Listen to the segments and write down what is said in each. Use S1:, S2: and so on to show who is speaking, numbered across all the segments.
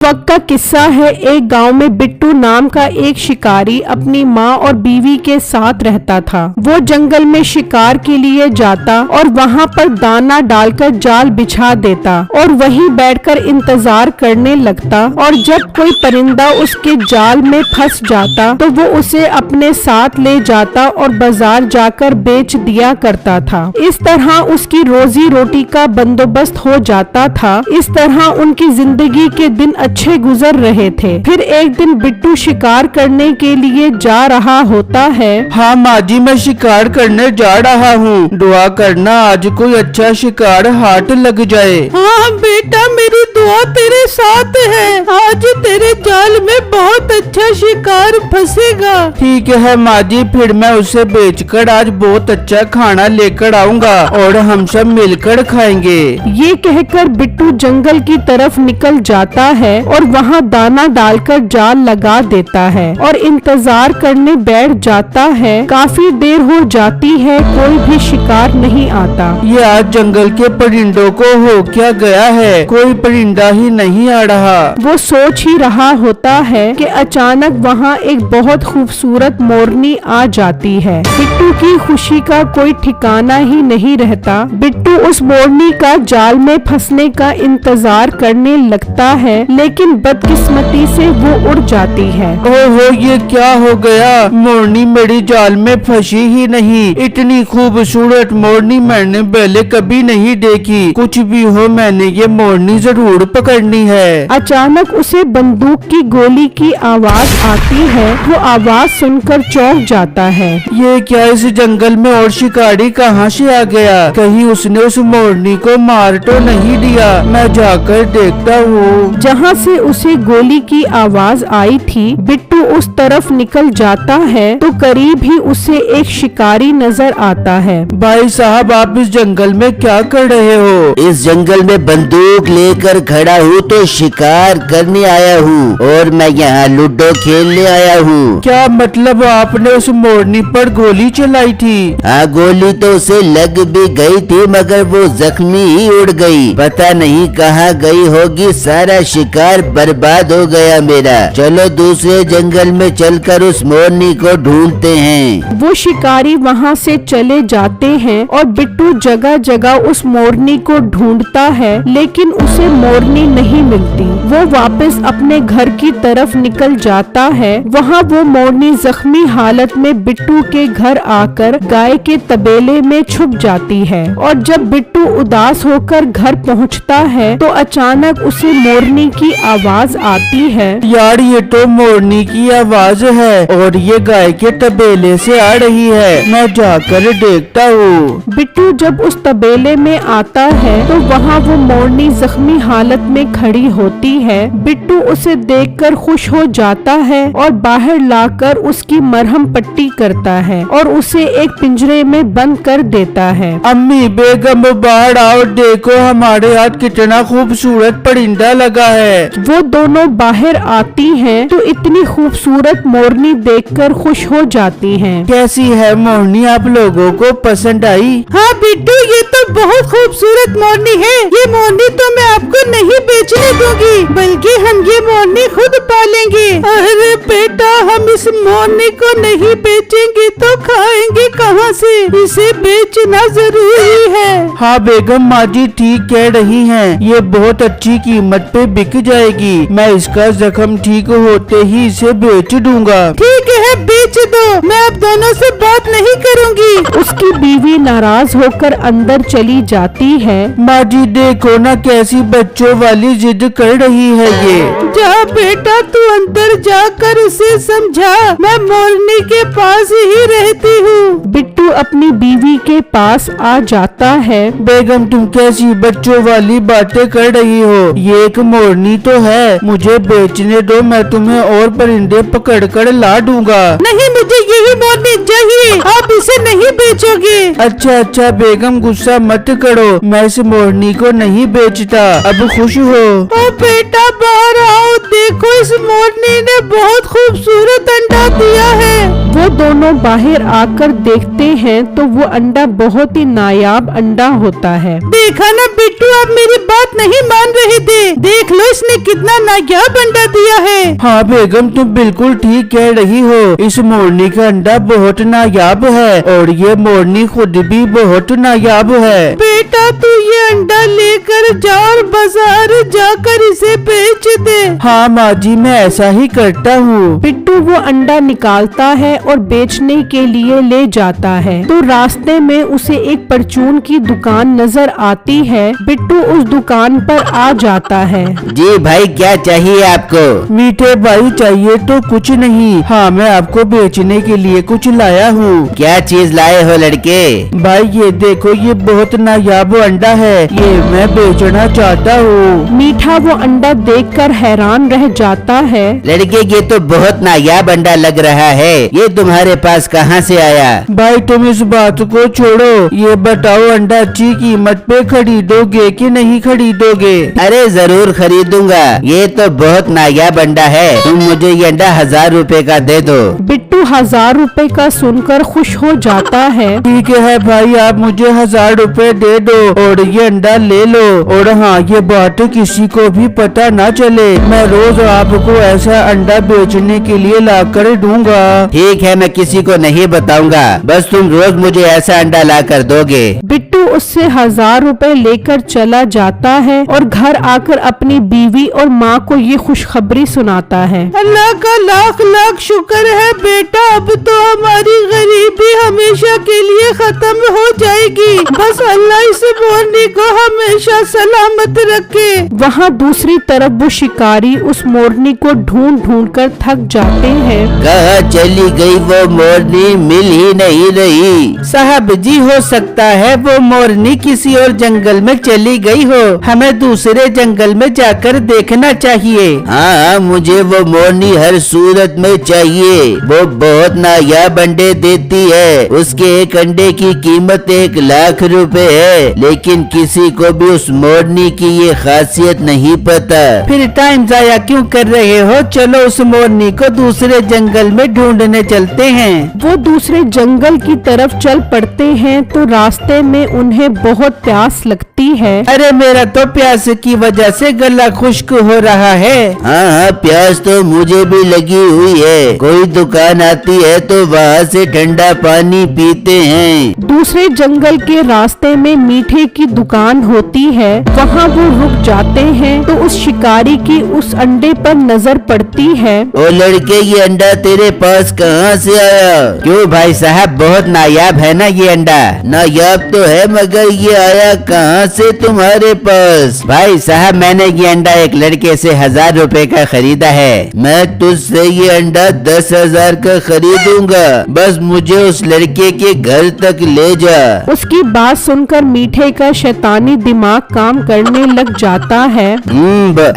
S1: वक्त का किस्सा है। एक गांव में बिट्टू नाम का एक शिकारी अपनी माँ और बीवी के साथ रहता था। वो जंगल में शिकार के लिए जाता और वहाँ पर दाना डालकर जाल बिछा देता और वहीं बैठकर इंतजार करने लगता, और जब कोई परिंदा उसके जाल में फंस जाता तो वो उसे अपने साथ ले जाता और बाजार जाकर बेच दिया करता था। इस तरह उसकी रोजी रोटी का बंदोबस्त हो जाता था। इस तरह उनकी जिंदगी के दिन अच्छे गुजर रहे थे। फिर एक दिन बिट्टू शिकार करने के लिए जा रहा होता है।
S2: हाँ माँ जी, मैं शिकार करने जा रहा हूँ, दुआ करना आज कोई अच्छा शिकार हाथ लग जाए।
S3: हाँ बेटा, मेरी दुआ तेरे साथ है। आज तेरे जाल में बहुत अच्छा शिकार फंसेगा।
S2: ठीक है माँ जी, फिर मैं उसे बेचकर आज बहुत अच्छा खाना लेकर आऊँगा और हम सब मिलकर खाएंगे।
S1: ये कहकर बिट्टू जंगल की तरफ निकल जाता है और वहाँ दाना डालकर जाल लगा देता है और इंतजार करने बैठ जाता है। काफी देर हो जाती है, कोई भी शिकार नहीं आता।
S2: ये आज जंगल के परिंदों को हो क्या गया है, कोई परिंदा ही नहीं आ रहा।
S1: वो सोच ही रहा होता है कि अचानक वहाँ एक बहुत खूबसूरत मोरनी आ जाती है। बिट्टू की खुशी का कोई ठिकाना ही नहीं रहता। बिट्टू उस मोरनी का जाल में फंसने का इंतजार करने लगता है, लेकिन बदकिस्मती से वो उड़ जाती है।
S2: ओहो, ये क्या हो गया, मोरनी मेरी जाल में फंसी ही नहीं। इतनी खूबसूरत मोरनी मैंने पहले कभी नहीं देखी। कुछ भी हो, मैंने ये मोरनी जरूर पकड़नी है।
S1: अचानक उसे बंदूक की गोली की आवाज आती है। वो आवाज सुनकर चौंक जाता है।
S2: ये क्या, इस जंगल में और शिकारी कहाँ से आ गया? कहीं उसने उस मोरनी को मार तो नहीं दिया? मैं जाकर देखता हूँ।
S1: जहाँ से उसे गोली की आवाज आई थी, बिट्टू उस तरफ निकल जाता है तो करीब ही उसे एक शिकारी नजर आता है।
S2: भाई साहब, आप इस जंगल में क्या कर रहे हो?
S4: इस जंगल में बंदूक लेकर खड़ा हूँ तो शिकार करने आया हूँ, और मैं यहाँ लूडो खेलने आया हूँ।
S2: क्या मतलब, आपने उस मोरनी पर गोली चलाई थी?
S4: हाँ, गोली तो उसे लग भी गई थी, मगर वो जख्मी ही उड़ गई। पता नहीं कहाँ गई होगी, सारा शिकार बर्बाद हो गया मेरा। चलो दूसरे जंगल में चलकर उस मोरनी को ढूंढते हैं।
S1: वो शिकारी वहाँ से चले जाते हैं और बिट्टू जगह जगह उस मोरनी को ढूंढता है, लेकिन उसे मोरनी नहीं मिलती। वो वापस अपने घर की तरफ निकल जाता है। वहाँ वो मोरनी जख्मी हालत में बिट्टू के घर आकर गाय के तबेले में छुप जाती है, और जब बिट्टू उदास होकर घर पहुँचता है तो अचानक उसे मोरनी की आवाज आती है।
S2: यार, ये तो मोरनी की आवाज है और ये गाय के तबेले से आ रही है। मैं जाकर देखता हूँ।
S1: बिट्टू जब उस तबेले में आता है तो वहाँ वो मोरनी जख्मी हालत में खड़ी होती है। बिट्टू उसे देखकर खुश हो जाता है और बाहर लाकर उसकी मरहम पट्टी करता है और उसे एक पिंजरे में बंद कर देता है।
S2: अम्मी बेगम, बाहर आओ, देखो हमारे हाथ कितना खूबसूरत परिंदा लगा है।
S1: वो दोनों बाहर आती हैं तो इतनी खूबसूरत मोरनी देखकर खुश हो जाती हैं।
S2: कैसी है मोरनी, आप लोगों को पसंद आई?
S3: हाँ बिट्टू, ये तो बहुत खूबसूरत मोरनी है। ये मोरनी तो मैं आपको नहीं बेचने दूंगी, बल्कि हम ये मोरनी खुद पालेंगे। अरे बेटा, हम इस मोरनी को नहीं बेचेंगे तो खाएंगे कहाँ से? इसे बेचना जरूरी है।
S2: हाँ बेगम, माँ जी ठीक कह रही हैं, ये बहुत अच्छी कीमत पे बिक जाएगी। मैं इसका जख्म ठीक होते ही इसे बेच दूंगा।
S3: ठीक है, बेच दो, मैं अब दोनों से बात नहीं करूंगी।
S1: उसकी बीवी नाराज होकर अंदर चली जाती है।
S2: माँ जी देखो ना, कैसी बच्चों वाली जिद कर रही है ये।
S3: जा बेटा, तू अंदर जाकर उसे समझा, मैं मोरनी के पास ही रहती हूँ।
S1: बिट्टू अपनी बीवी के पास आ जाता है।
S2: बेगम, तुम कैसी बच्चों वाली बातें कर रही हो? ये एक मोरनी तो है, मुझे बेचने दो, मैं तुम्हें और परिंदे पकड़ कर ला दूंगा।
S3: नहीं, मुझे यही मोरनी चाहिए, आप इसे नहीं बेचोगे।
S2: अच्छा बेगम, गुस्सा मत करो, मैं इस मोरनी को नहीं बेचता, अब खुश हो।
S3: ओ बेटा, बाहर आओ, देखो इस मोरनी ने बहुत खूबसूरत अंडा दिया है।
S1: वो दोनों बाहर आकर देखते हैं तो वो अंडा बहुत ही नायाब अंडा होता है।
S3: देखा ना बिट्टू, आप मेरी बात नहीं मान रहे थे। देख लो इसने कितना नायाब अंडा दिया है।
S2: हाँ बेगम, तुम बिल्कुल ठीक कह रही हो। इस मोरनी का अंडा बहुत नायाब है और ये मोरनी खुद भी बहुत नायाब है।
S3: बेटा तू ये अंडा लेकर जा और बाजार जाकर इसे बेच दे।
S2: हाँ माँ जी, मैं ऐसा ही करता हूँ।
S1: बिट्टू वो अंडा निकालता है और बेचने के लिए ले जाता है तो रास्ते में उसे एक परचून की दुकान नजर आती है। बिट्टू उस दुकान पर आ जाता है।
S4: जी भाई, क्या चाहिए आपको?
S2: मीठे भाई, चाहिए तो कुछ नहीं। हाँ, मैं आपको बेचने के लिए कुछ लाया हूँ।
S4: क्या चीज लाए हो लड़के?
S2: भाई ये देखो, ये बहुत नायाब अंडा है, ये मैं बेचना चाहता हूँ।
S1: मीठा वो अंडा देखकर हैरान रह जाता है।
S4: लड़के, ये तो बहुत नायाब अंडा लग रहा है, ये तुम्हारे पास कहाँ से आया?
S2: भाई तुम इस बात को छोड़ो, ये बताओ अंडा अच्छी कीमत पे खरीदोगे कि नहीं खरीदोगे?
S4: अरे जरूर खरीदूंगा, ये तो बहुत नायाब अंडा है। तुम मुझे ये अंडा 1000 रुपए का दे दो।
S1: बिट्टू 1000 रुपए का सुनकर खुश हो जाता है।
S2: ठीक है भाई, आप मुझे 1000 रुपए दे दो और ये अंडा ले लो। और हाँ, ये बात किसी को भी पता ना चले। मैं रोज आपको ऐसा अंडा बेचने के लिए ला कर दूंगा।
S4: ठीक है, मैं किसी को नहीं बताऊंगा, बस तुम रोज मुझे ऐसा अंडा ला कर दोगे।
S1: बिट्टू उससे 1000 रुपए लेकर चला जाता है और घर आकर अपनी बीवी और माँ को ये खुशखबरी सुनाता है।
S3: अल्लाह का लाख लाख शुक्र है बेटा, अब तो हमारी गरीबी हमेशा के लिए खत्म हो जाएगी। बस अल्लाह इस मोरनी को हमेशा सलामत रखे।
S1: वहाँ दूसरी तरफ वो शिकारी उस मोरनी को ढूंढ ढूंढ कर थक जाते हैं।
S4: कहाँ चली गई वो मोरनी, मिल ही नहीं रही।
S2: साहब जी, हो सकता है वो मोरनी किसी और जंगल में चली गई हो। हमें दूसरे जंगल में जाकर देखना चाहिए।
S4: हाँ, मुझे वो मोरनी हर सूरत में चाहिए। वो बहुत नायाब अंडे देती है, उसके एक अंडे की कीमत 1 लाख रुपए है, लेकिन किसी को भी उस मोरनी की ये खासियत नहीं पता।
S2: फिर टाइम जाया क्यों कर रहे हो? चलो उस मोरनी को दूसरे जंगल में ढूंढने चलते हैं।
S1: वो दूसरे जंगल की तरफ चल पड़ते हैं तो रास्ते में उन्हें बहुत प्यास लगती है।
S2: अरे मेरा तो प्यास की वजह से गला खुश्क हो रहा है।
S4: हाँ, प्यास तो मुझे भी लगी हुई है। कोई दुकान आती है तो वहाँ से ठंडा पानी पीते हैं।
S1: दूसरे जंगल के रास्ते में मीठे की दुकान होती है। वहाँ वो रुक जाते हैं तो उस शिकारी की उस अंडे पर नजर पड़ती है।
S4: ओ लड़के, ये अंडा तेरे पास कहाँ से आया? क्यों भाई साहब, बहुत नायाब है ना ये अंडा? नायाब तो है, मगर ये आया कहाँ से तुम्हारे पास? भाई साहब, मैंने ये अंडा एक लड़के से 1000 रुपए का खरीदा है। मैं तुझसे ये अंडा 10,000 का खरीदूंगा, बस मुझे उस लड़के के घर तक ले जा।
S1: उसकी बात सुनकर मीठे का शैतानी दिमाग काम करने लग जाता है।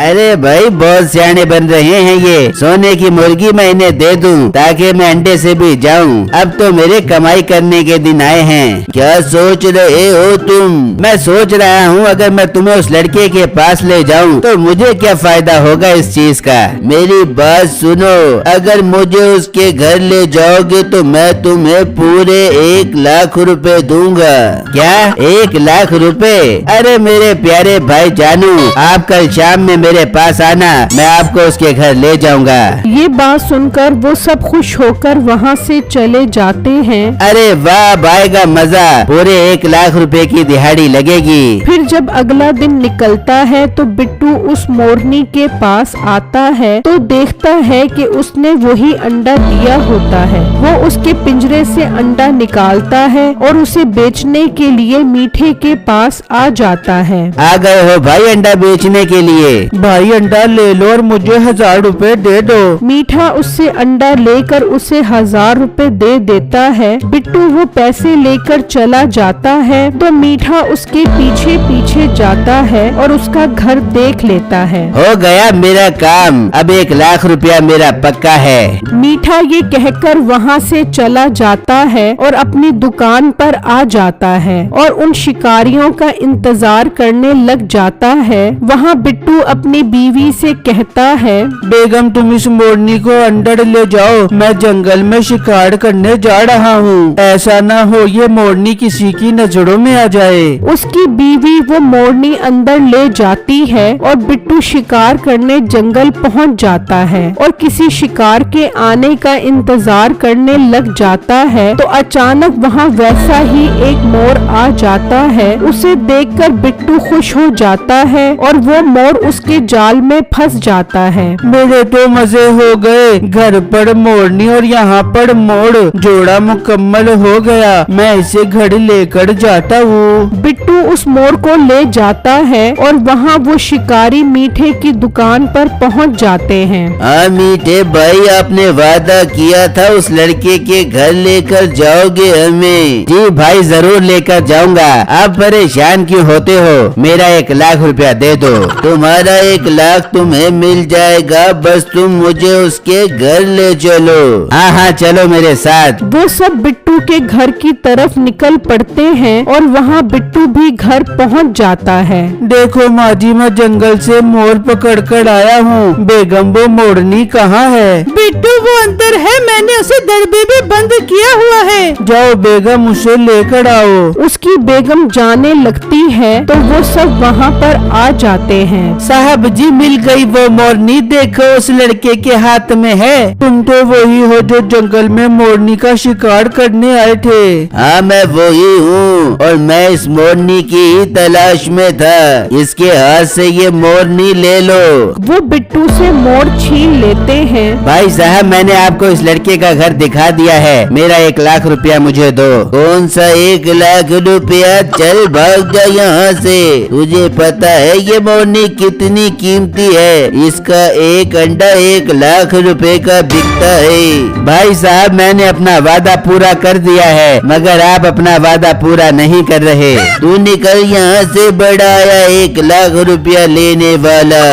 S4: अरे भाई, बहुत सियाने बन रहे हैं ये। सोने की मुर्गी मैं इन्हें दे दूं ताकि मैं अंडे से भी जाऊं। अब तो मेरे कमाई करने के दिन आए हैं। क्या सोच रहे हो तुम? मैं सोच रहा हूँ अगर मैं तुम्हें उस लड़के के पास ले जाऊं तो मुझे क्या फायदा होगा इस चीज का? मेरी बात सुनो, अगर मुझे उसके घर ले जाओगे तो मैं तुम्हें पूरे 1 लाख रुपए दूंगा। क्या 1 लाख रुपए? अरे मेरे प्यारे भाई जानू, आप कल शाम में मेरे पास आना, मैं आपको उसके घर ले जाऊंगा।
S1: ये बात सुनकर वो सब खुश होकर वहाँ से चले जाते हैं।
S4: अरे वाह भाई का मजा, पूरे 1 लाख रुपए की दिहाड़ी लगेगी।
S1: फिर जब अगला दिन निकलता है तो बिट्टू उस मोरनी के पास आता है तो देखता है कि उसने वही अंडा दिया होता है। वो उसके पिंजरे से अंडा निकालता है और उसे बेचने के लिए मीठे के पास आ जाता है।
S4: आ गए हो भाई अंडा बेचने के लिए?
S2: भाई अंडा ले लो और मुझे 1000 रुपए दे दो।
S1: मीठा उससे अंडा लेकर उसे 1000 रुपए दे देता है। बिट्टू वो पैसे लेकर चला जाता है तो मीठा उसके पीछे पीछे जाता है और उसका घर देख लेता है।
S4: हो गया मेरा काम, अब 1 लाख रुपया मेरा पक्का है।
S1: मीठा ये कहकर वहाँ से चला जाता है और अपनी दुकान पर आ जाता है और उन शिकारियों का इंतजार करने लग जाता है। वहाँ बिट्टू अपनी बीवी से कहता है,
S2: बेगम तुम इस मोरनी को अंदर ले जाओ, मैं जंगल में शिकार करने जा रहा हूँ। ऐसा ना हो ये मोरनी किसी की नजरों में आ जाए।
S1: उसकी बीवी वो मोरनी अंदर ले जाती है और बिट्टू शिकार करने जंगल पहुंच जाता है और किसी शिकार के आने का इंतजार करने लग जाता है। तो अचानक वहाँ वैसा ही एक मोर आ जाता है। उसे देखकर बिट्टू खुश हो जाता है और वो मोर उसके जाल में फंस जाता है।
S2: मेरे तो मजे हो गए, घर पर मोरनी और यहाँ पर मोर, जोड़ा मुकम्मल हो गया। मैं इसे घर लेकर जाता हूँ।
S1: बिट्टू उस मोर को ले जाता है और वहाँ वो शिकारी मीठे की दुकान पर पहुँच जाते हैं।
S4: हाँ मीठे भाई, आपने वादा किया था उस लड़के के घर लेकर जाओगे हमें। जी भाई जरूर लेकर जाऊंगा। आप परेशान क्यों होते हो? मेरा 1 लाख रुपया दे दो। तुम्हारा 1 लाख तुम्हें मिल जाएगा, बस तुम मुझे उसके घर ले चलो। हाँ हाँ चलो मेरे साथ।
S1: वो सब बिट्टू के घर की तरफ निकल पड़ते हैं और वहाँ बिट्टू भी घर पहुँच जाता है।
S2: देखो माजी, मैं जंगल से मोर पकड़ कर आया हूँ। बेगम वो मोरनी कहाँ है?
S3: बिट्टू वो अंदर है, मैंने उसे दरबे में बंद किया हुआ है।
S2: जाओ बेगम उसे लेकर आओ।
S1: उसकी बेगम जाने लगती है तो वो सब वहाँ पर आ जाते हैं।
S2: साहब जी मिल गई वो मोरनी, देखो उस लड़के के हाथ में है। तुम तो वही हो जो जंगल में मोरनी का शिकार करने आए थे।
S4: हाँ मैं वही हूँ और मैं इस मोरनी की ही तलाश में था। इसके हाथ से ये मोरनी ले लो।
S1: वो बिट्टू से मोर छीन लेते हैं।
S4: भाई साहब मैंने आपको इस लड़के का घर दिखा दिया है, मेरा 1 लाख रुपया मुझे दो। कौन सा 1 लाख रुपया? चल भाग जा यहाँ से। तुझे पता है ये मोरनी कितनी कीमती है? इसका एक अंडा 1 लाख रुपए का बिकता है। भाई साहब मैंने अपना वादा पूरा कर दिया है, मगर आप अपना वादा पूरा नहीं कर रहे। तू निकल यहाँ से, बड़ा आया 1 लाख रुपया लेने वाला।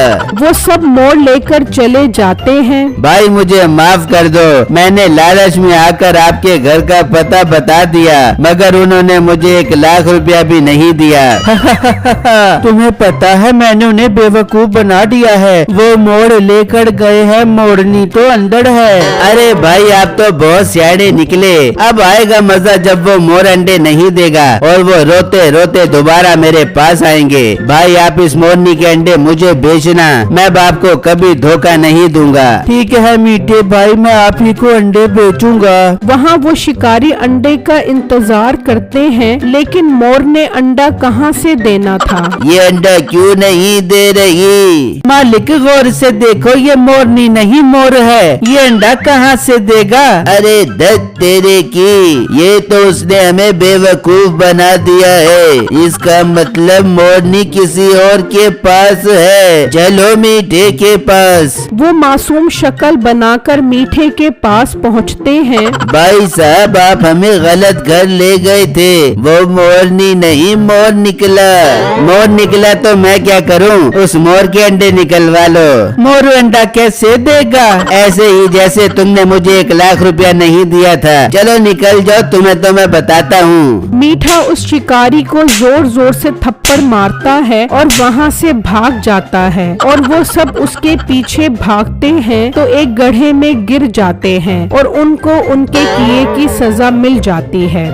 S1: वो सब मोर लेकर चले जाते हैं।
S4: भाई मुझे माफ कर दो, मैंने लालच में आकर आपके घर का पता बता दिया, मगर उन्होंने मुझे 1 लाख रुपया भी नहीं दिया।
S2: तुम्हें पता है मैंने उन्हें बेवकूफ बना दिया है। वो मोर लेकर गए हैं, मोरनी तो अंदर है।
S4: अरे भाई आप तो बहुत सियाने निकले। अब आएगा मजा जब वो मोर अंडे नहीं देगा और वो रोते रोते दोबारा मेरे पास आएंगे। भाई आप इस मोरनी के अंडे मुझे बेचना, मैं बाप को कभी धोखा नहीं दूंगा।
S2: ठीक है मीठे भाई, मैं आप ही को अंडे बेचूंगा।
S1: वहाँ वो शिकारी अंडे का इंतजार करते हैं, लेकिन मोर ने अंडा कहाँ से देना था।
S4: ये अंडा क्यों नहीं दे रही?
S2: मालिक गौर से देखो, ये मोरनी नहीं मोर है। ये अंडा कहाँ से देगा?
S4: अरे दत्त तेरे की, ये तो उसने हमें बेवकूफ बना दिया है। इसका मतलब मोरनी किसी और के पास है। चलो मीठे के पास।
S1: वो मासूम शक्ल बनाकर मीठे के पास पहुँचते हैं।
S4: भाई साहब आप हमें गलत घर ले गए थे, वो मोरनी नहीं मोर निकला। मोर निकला तो मैं क्या करूं? उस मोर के अंडे निकलवा लो।
S2: मोर अंडा कैसे देगा?
S4: ऐसे ही जैसे तुमने मुझे 1 लाख रुपया नहीं दिया था। चलो निकल जाओ, तुम्हें तो मैं बताता हूँ।
S1: मीठा उस शिकारी को जोर जोर से थप्पड़ मारता है और वहाँ से भाग जाता है और वो सब उसके पीछे भागते हैं तो एक गड्ढे में गिर जाते हैं और उनको उनके किए की सजा मिल जाती है।